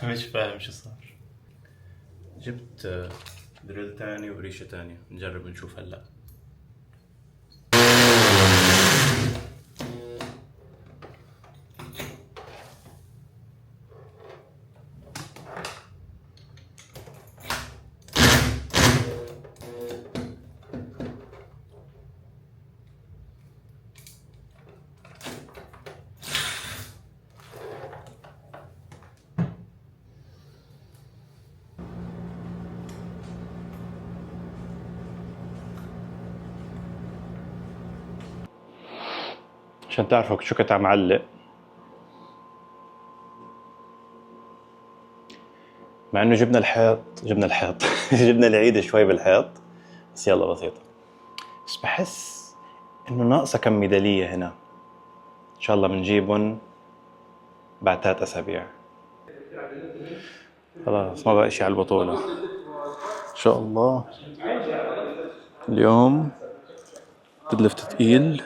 مش فاهم شو صار. جبت دريل تاني وريشة تانية، نجرب نشوف هلا. عشان تعرفوا شو كنت عم علق، مع انه جبنا الحيط جبنا العيد شوي بالحيط، بس يلا بسيطة. بس بحس انه ناقصة كم ميدالية هنا، ان شاء الله بنجيبهم بعد 3 أسابيع. خلاص ما بقى شي على البطولة ان شاء الله. اليوم ديدليفت تقيل،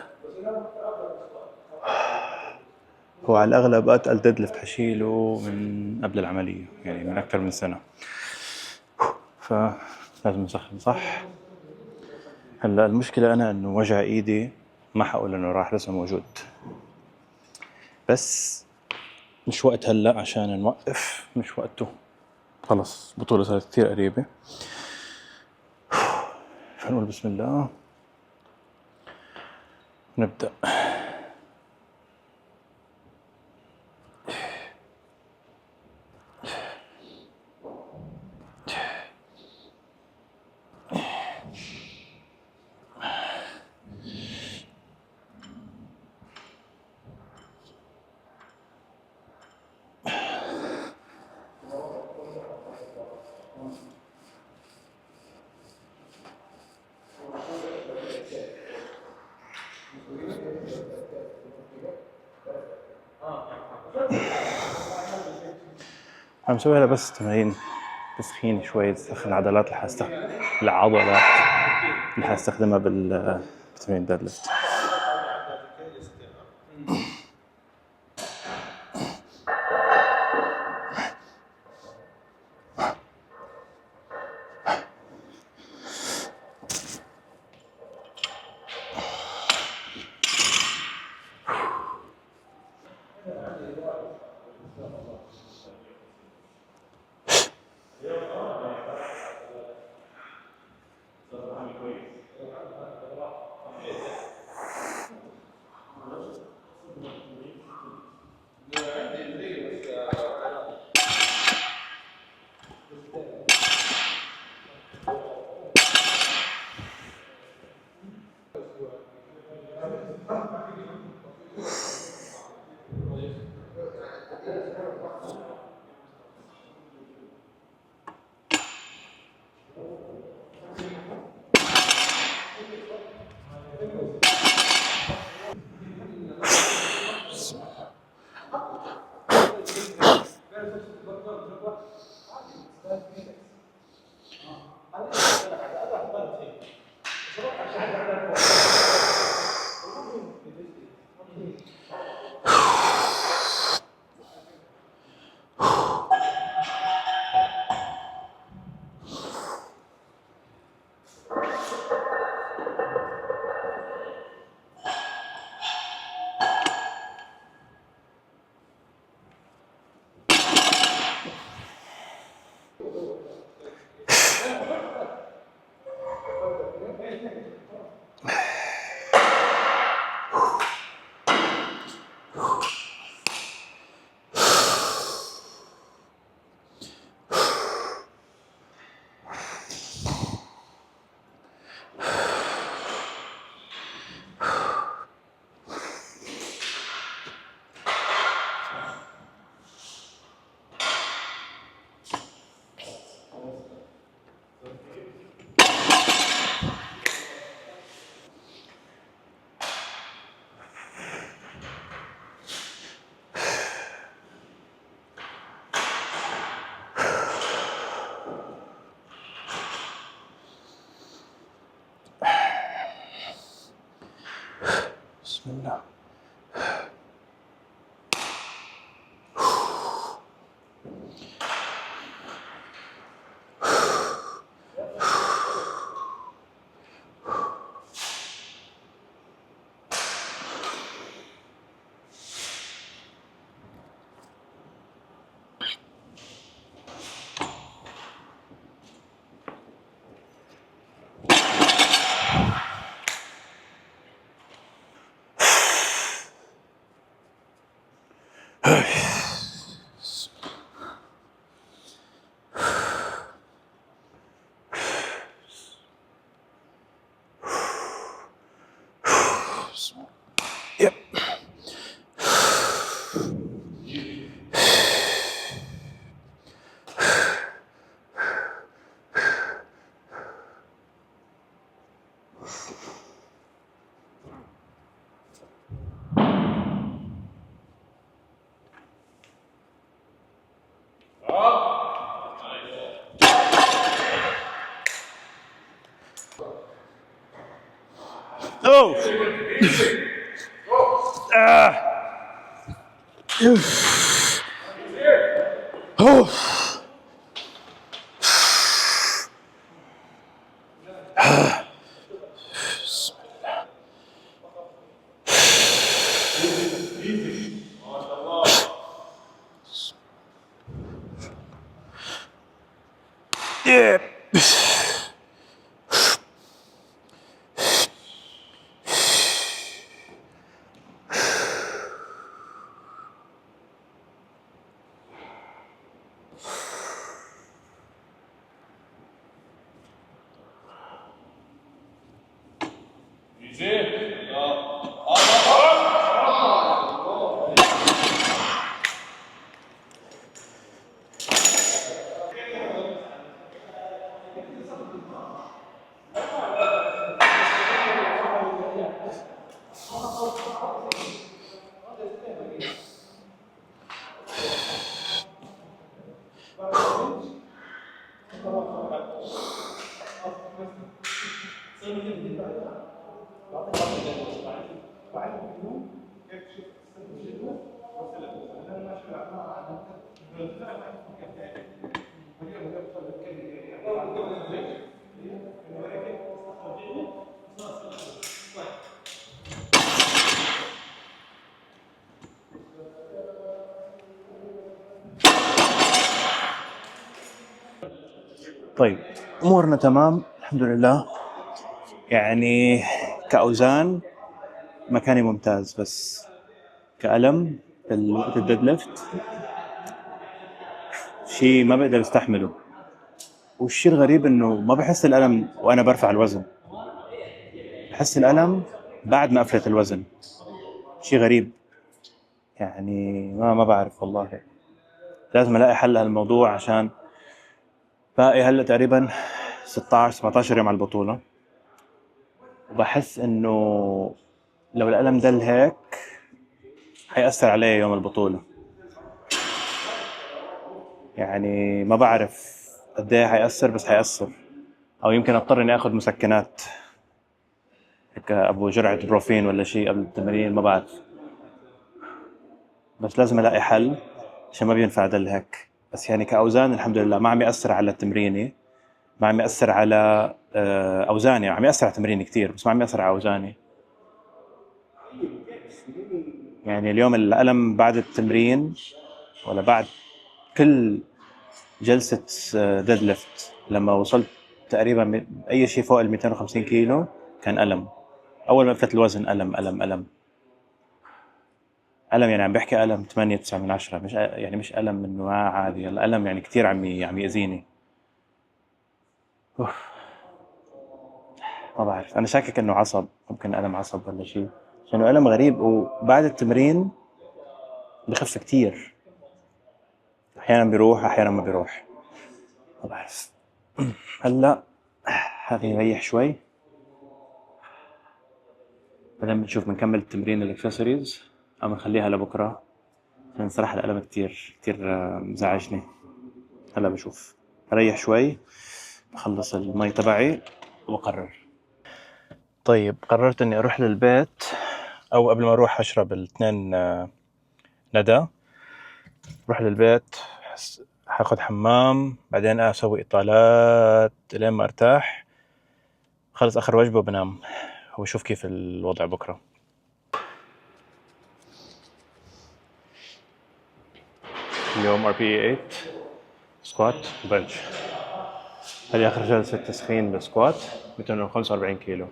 هو على الأغلب أتقل ديدليفت حشيله من قبل العملية، يعني من أكثر من سنة، فلازم نسخن صح. هلا المشكلة أنا إنه وجع إيدي ما حقول إنه راح، لسه موجود، بس مش وقت هلا عشان نوقف، مش وقته. خلص البطولة صارت كثير قريبة، فنقول بسم الله نبدأ. عم سوي هلا بس تمارين تسخين شوي، تسخن العضلات العضلات اللي حستخدمها بتمرين الديدليفت. بسم الله. يب. Oh! Oh! Yeah. طيب امورنا تمام الحمد لله. يعني كأوزان مكاني ممتاز، بس كألم وقت الديد ليفت شيء ما بقدر استحمله. والشيء الغريب انه ما بحس الألم وانا برفع الوزن، بحس الألم بعد ما افلت الوزن. شيء غريب يعني، ما بعرف والله. لازم الاقي حل للموضوع، عشان باقي هلا تقريبا 16 17 يوم على البطولة، وبحس انه لو الألم دل هيك حيأثر علي يوم البطولة. يعني ما بعرف قد ايه حيأثر، بس حيأثر. او يمكن اضطر اني اخذ مسكنات هيك، ابو جرعة بروفين ولا شيء قبل التمرين، ما بعرف. بس لازم الاقي حل، عشان ما بينفع ضل هيك. بس يعني كأوزان الحمد لله ما عم يأثر على تمريني، ما عم يأثر على اوزاني. عم يأثر على تمريني كتير، بس ما عم يأثر على اوزاني. يعني اليوم الألم بعد التمرين ولا بعد كل جلسة ديد ليفت، لما وصلت تقريبا اي شيء فوق ال 250 كيلو كان ألم. اول ما فت الوزن ألم ألم ألم ألم. يعني عم بحكي ألم 8 9 من 10، مش يعني مش ألم انه عادي. الألم يعني كتير عم يأذيني. أوف. ما بعرف، انا شاكك انه عصب، ممكن ألم عصب ولا شيء، عشان ألم غريب. وبعد التمرين بخف كتير، احيانا بيروح احيانا ما بيروح، ما بعرف. هلا هذه نريح شوي، بعدين بنشوف بنكمل التمرين الاكسسوارز او بنخليها لبكره، عشان صراحه الألم كتير كتير مزعجني. هلا بشوف، اريح شوي، بخلص المي تبعي وبقرر. طيب قررت اني اروح للبيت، او قبل ما اروح اشرب الاثنين ندى. اروح للبيت، حاخذ حمام، بعدين اسوي اطالات لين ما ارتاح، خلص اخر وجبه وبنام، واشوف كيف الوضع بكره. اليوم ار بي 8 سكوات وبنش. هذه اخر جلسه تسخين بالسكوات، 245 كيلو.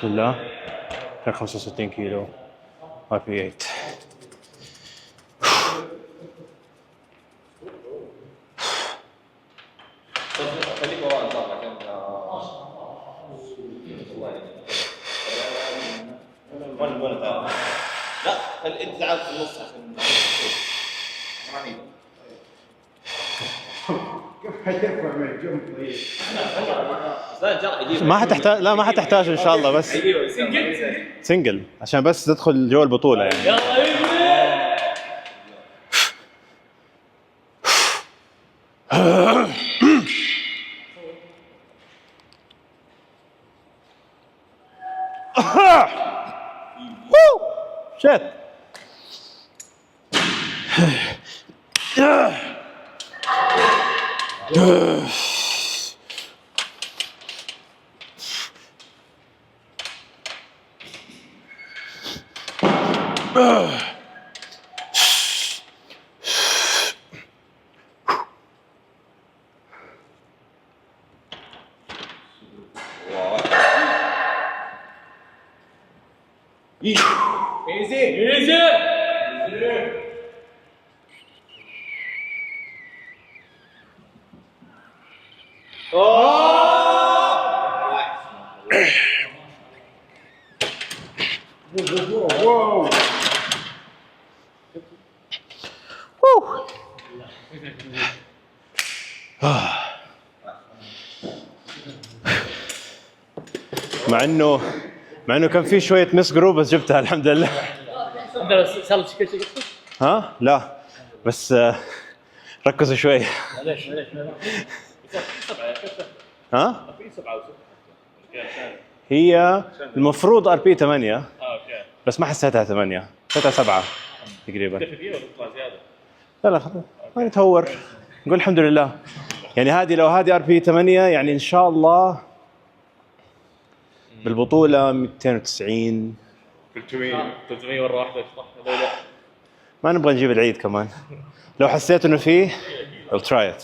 بسم الله. 265 كيلو RP 8. خليك ورا ان شاء الله كم لا خلي انت تعال في النص عشان ما حتحتاج، لا ما حتحتاج ان شاء الله، بس سنجل عشان بس تدخل جوا البطوله يعني. شت ايزي مع انه كان في شويه مس جروب بس جبتها الحمد لله. انت صار شيء ها لا بس ركزوا شوي. معليش ها في 7 هي المفروض RP 8 اوكي بس ما حسيتها 8، حسيتها 7 تقريبا. كثير ولا تطلع زياده؟ لا خلاص ما نتهور، نقول الحمد لله. يعني هذه لو هذه RP 8 يعني ان شاء الله بالبطوله 290. 300 مره واحده صح هذول. ما نبغى نجيب العيد كمان. لو حسيت انه فيه I'll try it.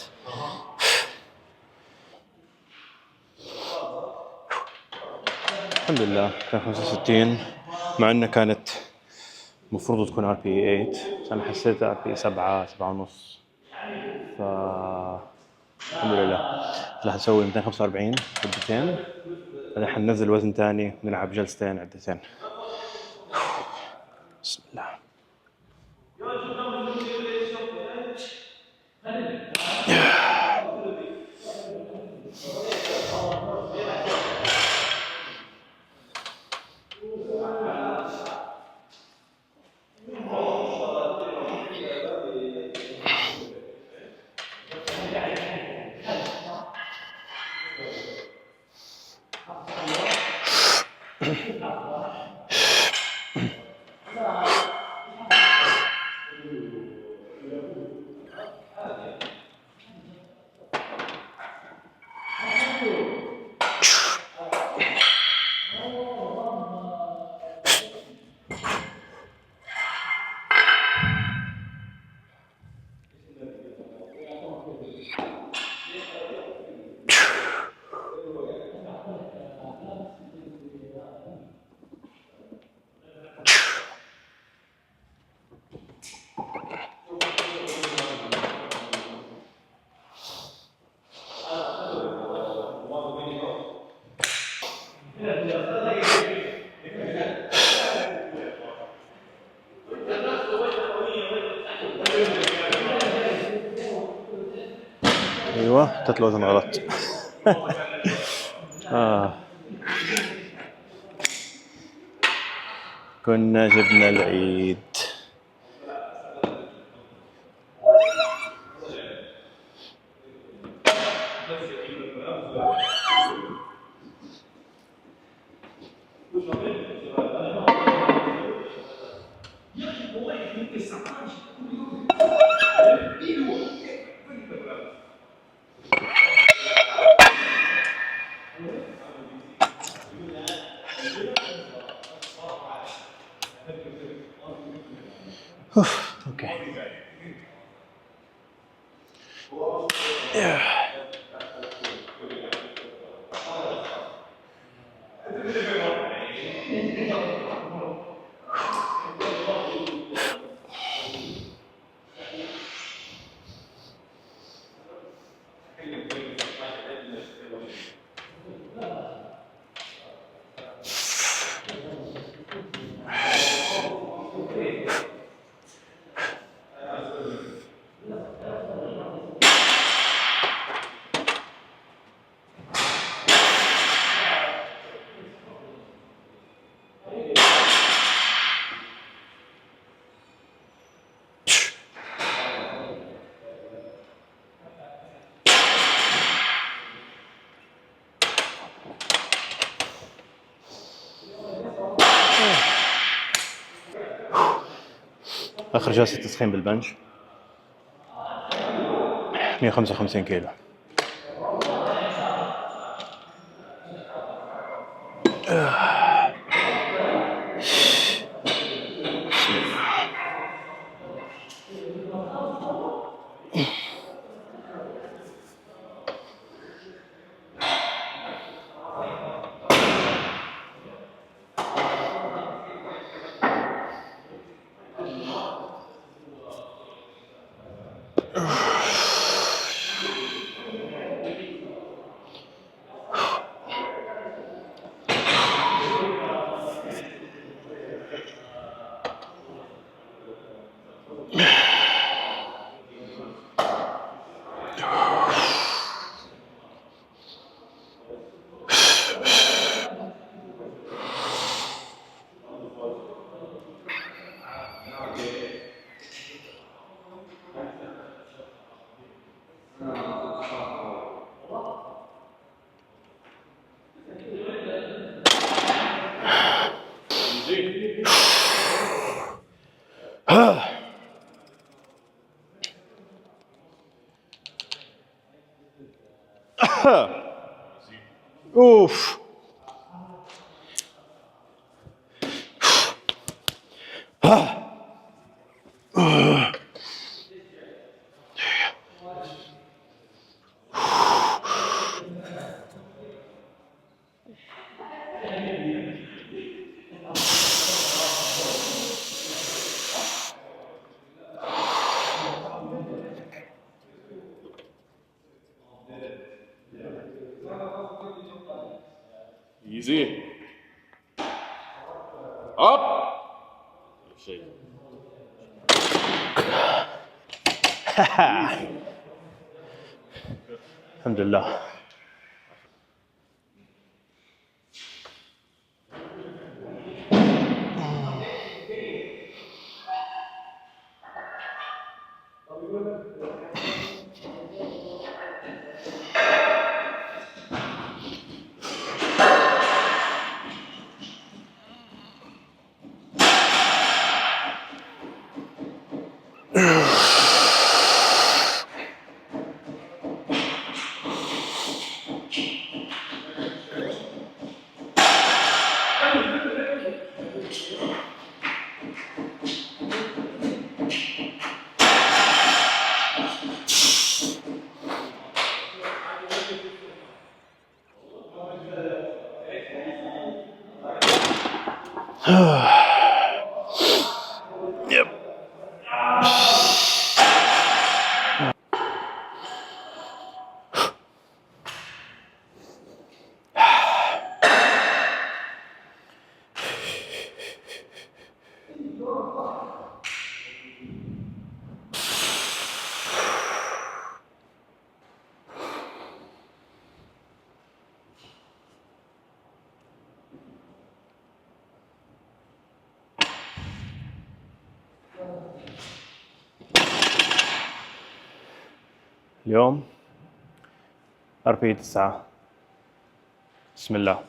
الحمد لله كان 65 مع انها كانت المفروض تكون RP 8 بس انا حسيت RP 7 ونص. ف الحمد لله. هلا حنسوي 245 عدتين، بعدين حننزل وزن ثاني ونلعب جلستين عدتين. بسم الله. ايوه حطيت الوزن غلط. كنا جبنا العيد. اوكي اخر جلسه تسخين بالبنش 155 كيلو. اوف. Easy. Up. شيء. الحمد لله. Yep. اليوم RPE 9. بسم الله.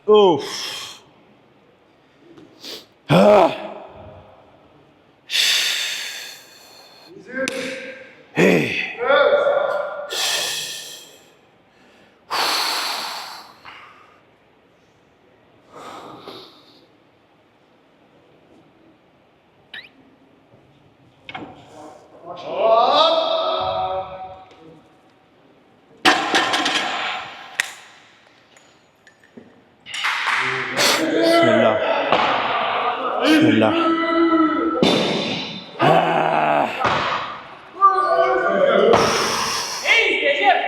اوف بسم الله بسم الله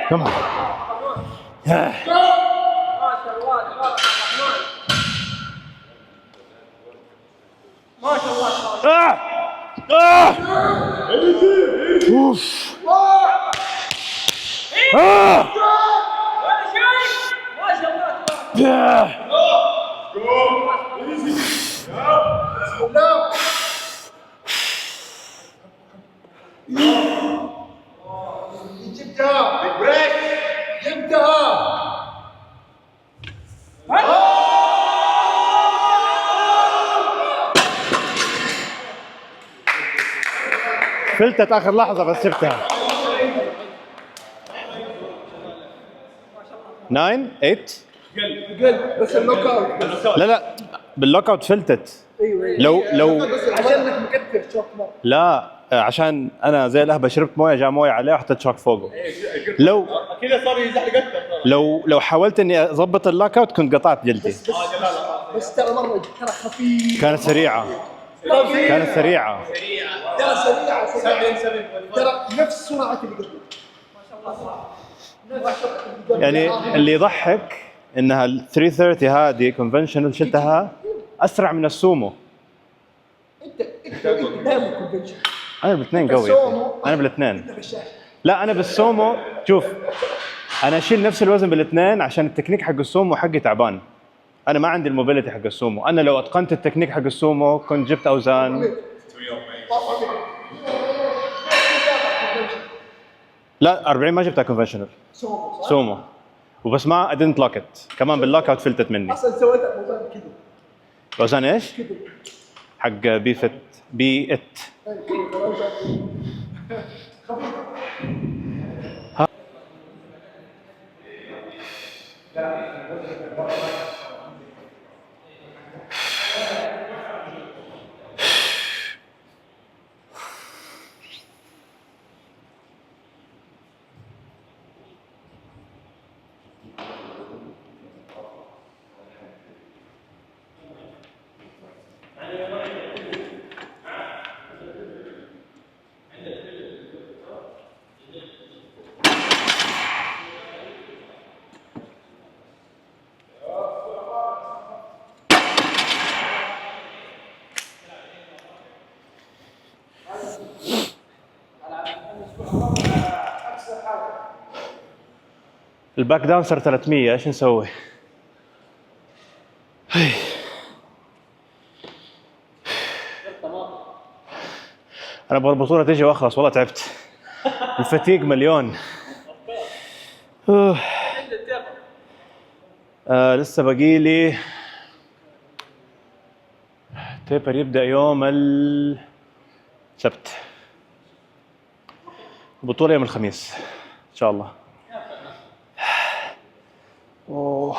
كم ما شاء الله اوف ولا شيء ما شاء الله جبتها بريك جبتها فلتت اخر لحظه بس جبتها 9 8 بس اللوك اوت لا باللوك اوت فلتت ايوه لو عشانك مكتر شوك مره لا عشان انا زي الاهبه شربت مويه جاء مويه عليه وحطيت شوك فوقه لو كذا صار يزحلق اكثر لو حاولت اني اضبط اللوك اوت كنت قطعت جلدي بس ترى مره ترى خفيف كانت سريعه كانت سريعه ترى سريعه ترى نفس سرعه اللي قبل يعني اللي يضحك انها ال 330 هذه كونفنشنال شلتها اسرع من السومو. انت دائما كونفنشن انا بالاثنين قوي انا بالاثنين لا انا بالسومو شوف انا اشيل نفس الوزن بالاثنين عشان التكنيك حق السومو حقي تعبان. انا ما عندي الموبيليتي حق السومو. انا لو اتقنت التكنيك حق السومو كنت جبت اوزان. لا 40 ما جبتها كونفنشنال سومو وبس ما ادنت لوكت كمان باللوك اوت فلتت مني. اصلا سويتها موضوع كذا اوزان ايش؟ حق بي فت بي ات الباك داون صار 300 ايش نسوي؟ انا ابغى البطوله تيجي واخلص والله تعبت. الفتيق مليون. لسه باقي لي تيبر يبدا يوم السبت. البطوله يوم الخميس ان شاء الله. اوه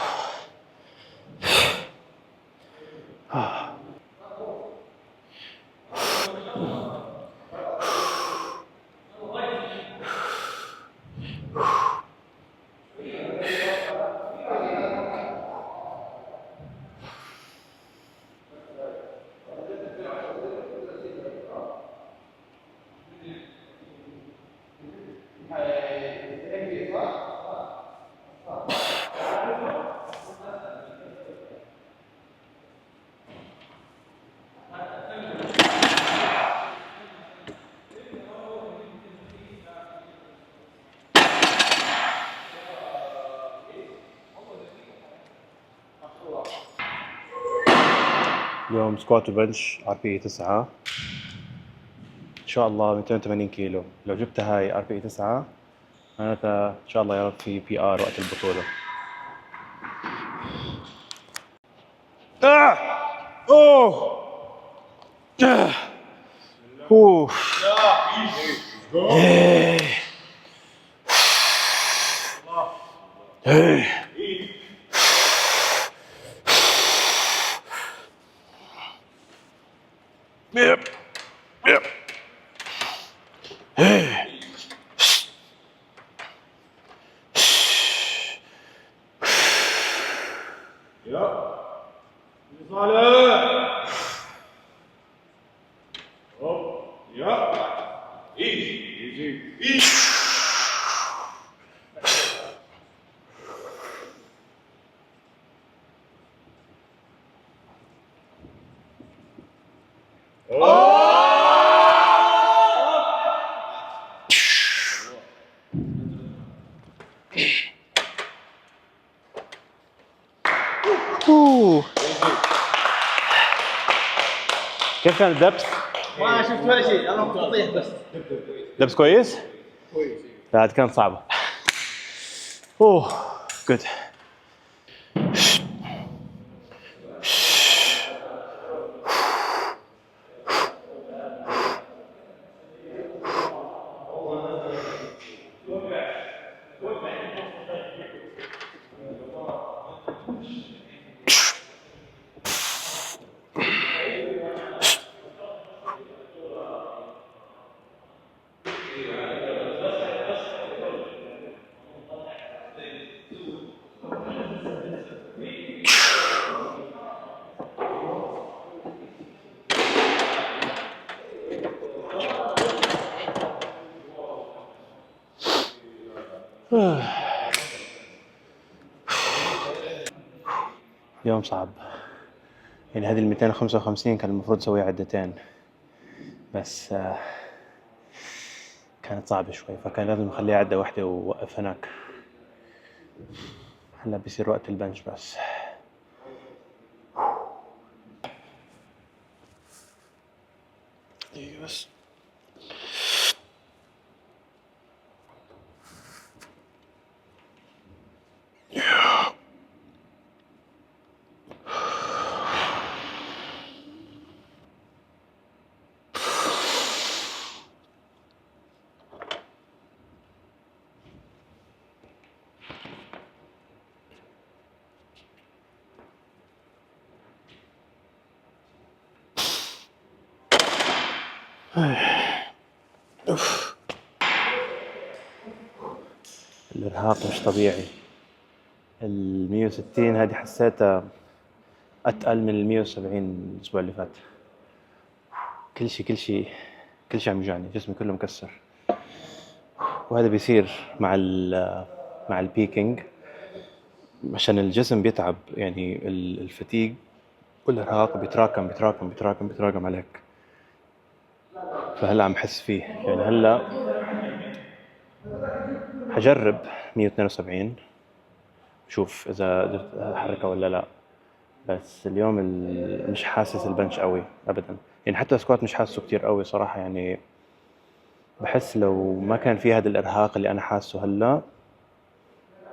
اليوم سكوات وبنش ار بي 9 ان شاء الله 280 كيلو. لو جبت هاي ار بي 9 معناتها ان شاء الله يا رب في بي ار وقت البطوله. اوه اوه Yep. Yep. كيف كان الدبس؟ ما شفت ولا شيء، انا تطيح بس. دبس كويس؟ لا كان صعبة. اوه جود. يوم صعب. يعني هذه ال 255 كان المفروض اسويها عدتين، بس كانت صعبة شوي، فكان لازم اخليها عدة واحدة ووقف هناك. هلا بيصير وقت البنش بس. بس الإرهاق مش طبيعي. ال 160 هذه حسيتها أتقل من ال 170 الأسبوع اللي فات. كل شيء عم يوجعني، جسمي كله مكسر. وهذا بيصير مع البيكينج، عشان الجسم بيتعب، يعني الفتيق والإرهاق بيتراكم عليك. فهلا عم حس فيه، يعني هلا حجرب 172 شوف إذا قدرت أحركها ولا لا. بس اليوم مش حاسس البنش قوي أبدا، يعني حتى السكوات مش حاسه كتير قوي صراحة. يعني بحس لو ما كان في هذا الإرهاق اللي أنا حاسه هلا،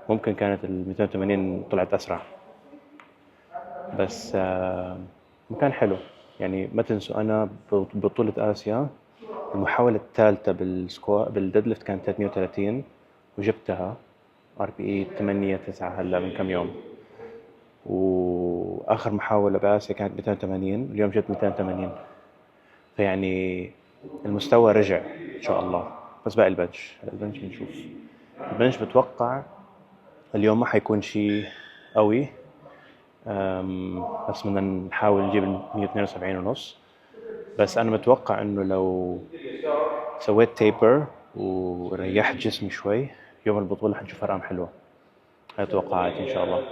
ممكن كانت ال 280 طلعت أسرع. بس مكان حلو. يعني ما تنسوا أنا ببطولة آسيا المحاولة الثالثة بالديدليفت كانت 330 وجبتها RPE 8-9 هلا من كم يوم. وآخر محاولة بآسيا كانت 280، اليوم جبت 280. فيعني المستوى رجع إن شاء الله. بس باقي البنش بنشوف. البنش بتوقع اليوم ما حيكون شيء قوي، بس بدنا نحاول نجيب 172 ونص. بس أنا متوقع إنه لو سويت تيبر وريحت جسمي شوي يوم البطولة حنشوف أرقام حلوة. هاي توقعاتي إن شاء الله.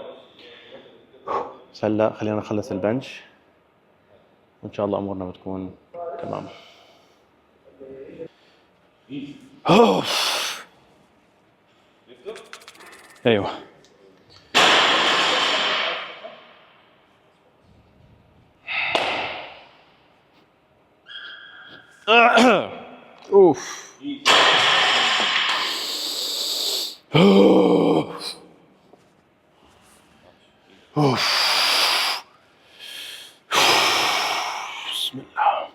بس هلا خلينا نخلص البنش وإن شاء الله أمورنا بتكون تمام. أيوه اوف اوف بسم الله.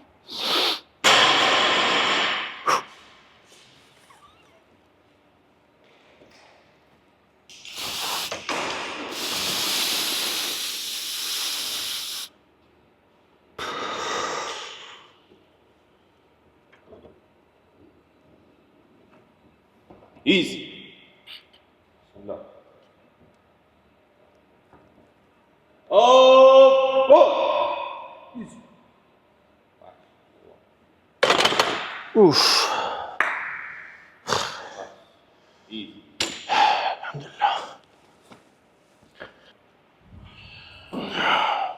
ايزي. بسم الله. اوه اوف. ايزي. الحمد لله.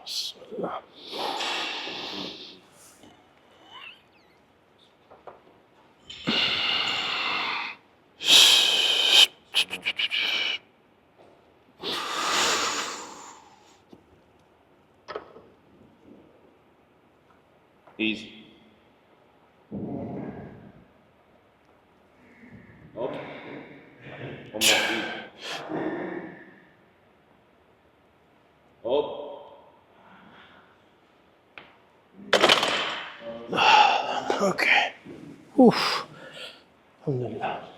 بسم الله. ايزي. هوب. ايزي. هوب. اوكي. اوف. الحمد لله.